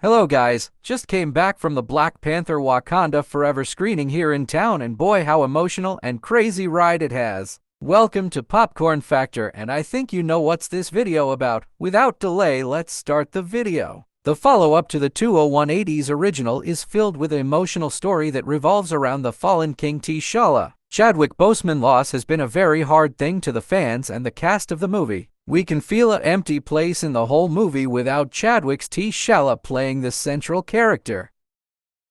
Hello guys, just came back from the Black Panther Wakanda Forever screening here in town, and boy how emotional and crazy ride it has. Welcome to Popcorn Factor, and I think you know what's this video about. Without delay, let's start the video. The follow-up to the 2018's original is filled with an emotional story that revolves around the fallen King T'Challa. Chadwick Boseman's loss has been a very hard thing to the fans and the cast of the movie. We can feel an empty place in the whole movie without Chadwick's T'Challa playing the central character.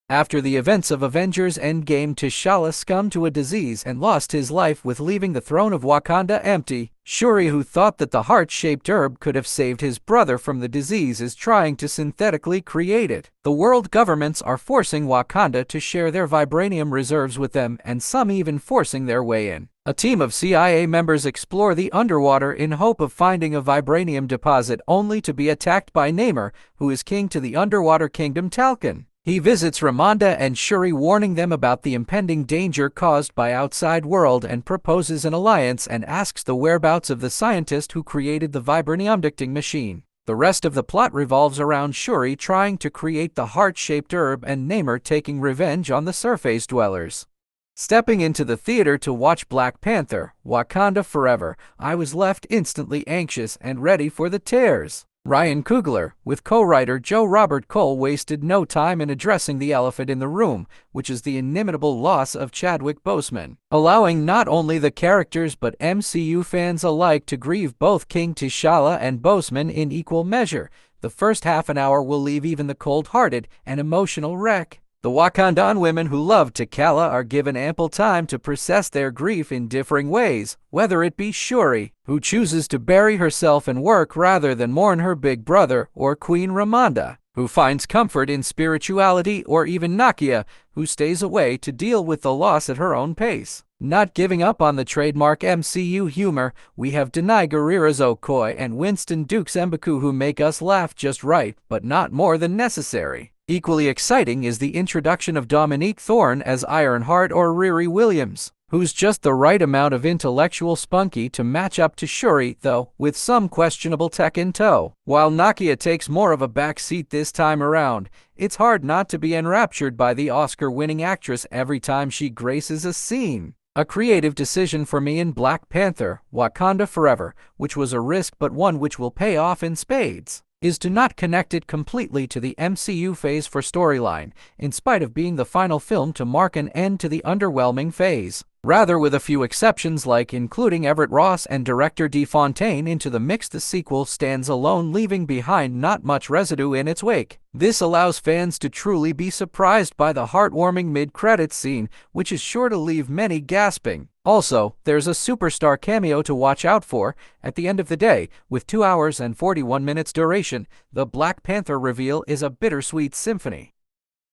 After the events of Avengers Endgame, T'Challa succumbed to a disease and lost his life, with leaving the throne of Wakanda empty. Shuri, who thought that the heart-shaped herb could have saved his brother from the disease, is trying to synthetically create it. The world governments are forcing Wakanda to share their vibranium reserves with them, and some even forcing their way in. A team of CIA members explore the underwater in hope of finding a vibranium deposit, only to be attacked by Namor, who is king to the underwater kingdom Talcan. He visits Ramonda and Shuri, warning them about the impending danger caused by outside world, and proposes an alliance and asks the whereabouts of the scientist who created the vibranium-dicting machine. The rest of the plot revolves around Shuri trying to create the heart-shaped herb and Namor taking revenge on the surface dwellers. Stepping into the theater to watch Black Panther, Wakanda Forever, I was left instantly anxious and ready for the tears. Ryan Coogler, with co-writer Joe Robert Cole, wasted no time in addressing the elephant in the room, which is the inimitable loss of Chadwick Boseman, allowing not only the characters but MCU fans alike to grieve both King T'Challa and Boseman in equal measure. The first half an hour will leave even the cold-hearted an emotional wreck. The Wakandan women who love T'Challa are given ample time to process their grief in differing ways, whether it be Shuri, who chooses to bury herself in work rather than mourn her big brother, or Queen Ramonda, who finds comfort in spirituality, or even Nakia, who stays away to deal with the loss at her own pace. Not giving up on the trademark MCU humor, we have Denai Guerrero's Okoye and Winston Duke's M'Baku, who make us laugh just right, but not more than necessary. Equally exciting is the introduction of Dominique Thorne as Ironheart, or Riri Williams, who's just the right amount of intellectual spunky to match up to Shuri, though with some questionable tech in tow. While Nakia takes more of a backseat this time around, it's hard not to be enraptured by the Oscar-winning actress every time she graces a scene. A creative decision for me in Black Panther, Wakanda Forever, which was a risk but one which will pay off in spades, is to not connect it completely to the MCU phase for storyline, in spite of being the final film to mark an end to the underwhelming phase. Rather, with a few exceptions like including Everett Ross and director Dee Fontaine into the mix, the sequel stands alone, leaving behind not much residue in its wake. This allows fans to truly be surprised by the heartwarming mid-credits scene, which is sure to leave many gasping. Also, there's a superstar cameo to watch out for. At the end of the day, with 2 hours and 41 minutes duration, the Black Panther reveal is a bittersweet symphony.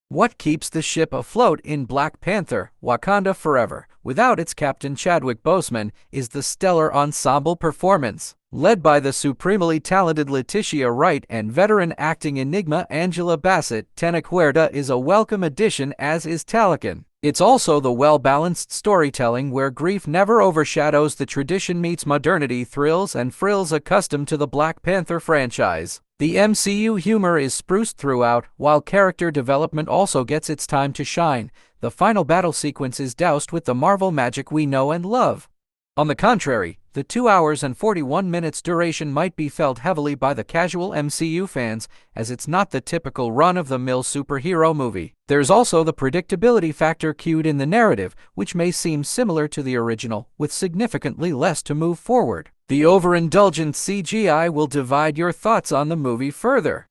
What keeps the ship afloat in Black Panther, Wakanda Forever, without its captain Chadwick Boseman, is the stellar ensemble performance. Led by the supremely talented Letitia Wright and veteran acting enigma Angela Bassett, Tena Huerta is a welcome addition, as is Talcan. It's also the well-balanced storytelling where grief never overshadows the tradition meets modernity thrills and frills accustomed to the Black Panther franchise. The MCU humor is spruced throughout, while character development also gets its time to shine. The final battle sequence is doused with the Marvel magic we know and love. On the contrary, the 2 hours and 41 minutes duration might be felt heavily by the casual MCU fans, as it's not the typical run-of-the-mill superhero movie. There's also the predictability factor cued in the narrative, which may seem similar to the original, with significantly less to move forward. The overindulgent CGI will divide your thoughts on the movie further.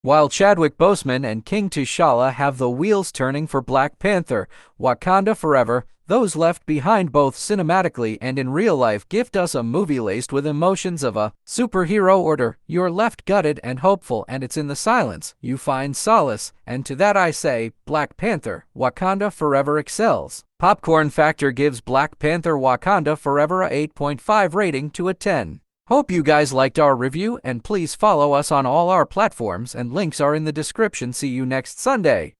While Chadwick Boseman and King T'Challa have the wheels turning for Black Panther, Wakanda Forever, those left behind both cinematically and in real life gift us a movie laced with emotions of a superhero order. You're left gutted and hopeful, and it's in the silence you find solace, and to that I say, Black Panther, Wakanda Forever excels. Popcorn Factor gives Black Panther Wakanda Forever a 8.5 rating to a 10. Hope you guys liked our review, and please follow us on all our platforms, and links are in the description. See you next Sunday.